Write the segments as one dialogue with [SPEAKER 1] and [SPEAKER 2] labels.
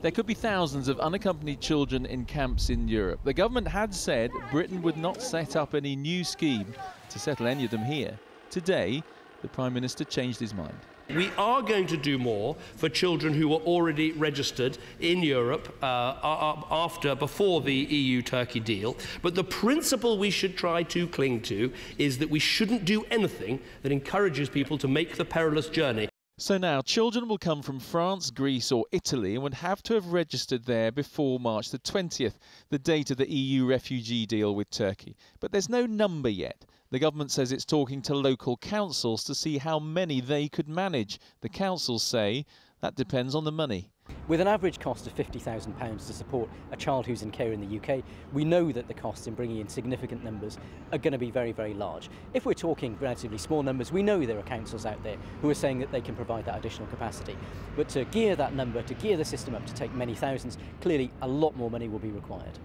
[SPEAKER 1] There could be thousands of unaccompanied children in camps in Europe. The government had said Britain would not set up any new scheme to settle any of them here. Today, the Prime Minister changed his mind.
[SPEAKER 2] We are going to do more for children who were already registered in Europe before the EU-Turkey deal. But the principle we should try to cling to is that we shouldn't do anything that encourages people to make the perilous journey.
[SPEAKER 1] So now children will come from France, Greece or Italy and would have to have registered there before March the 20th, the date of the EU refugee deal with Turkey. But there's no number yet. The government says it's talking to local councils to see how many they could manage. The councils say that depends on the money.
[SPEAKER 3] With an average cost of £50,000 to support a child who's in care in the UK, we know that the costs in bringing in significant numbers are going to be very, very large. If we're talking relatively small numbers, we know there are councils out there who are saying that they can provide that additional capacity. But to gear that number, to gear the system up to take many thousands, clearly a lot more money will be required.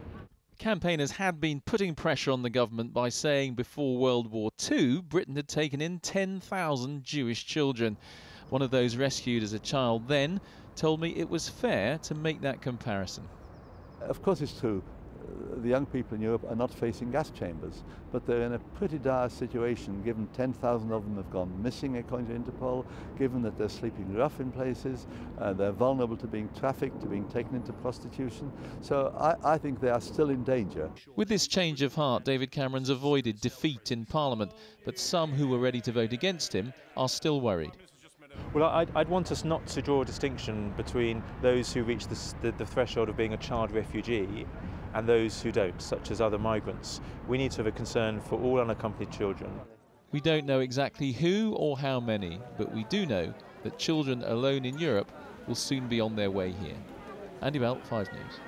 [SPEAKER 1] Campaigners had been putting pressure on the government by saying before World War II, Britain had taken in 10,000 Jewish children. One of those rescued as a child then told me it was fair to make that comparison.
[SPEAKER 4] Of course it's true. The young people in Europe are not facing gas chambers, but they're in a pretty dire situation given 10,000 of them have gone missing according to Interpol, given that they're sleeping rough in places, they're vulnerable to being trafficked, to being taken into prostitution. So I think they are still in danger.
[SPEAKER 1] With this change of heart, David Cameron's avoided defeat in Parliament, but some who were ready to vote against him are still worried.
[SPEAKER 5] Well, I'd want us not to draw a distinction between those who reach the threshold of being a child refugee and those who don't, such as other migrants. We need to have a concern for all unaccompanied children.
[SPEAKER 1] We don't know exactly who or how many, but we do know that children alone in Europe will soon be on their way here. Andy Bell, 5 News.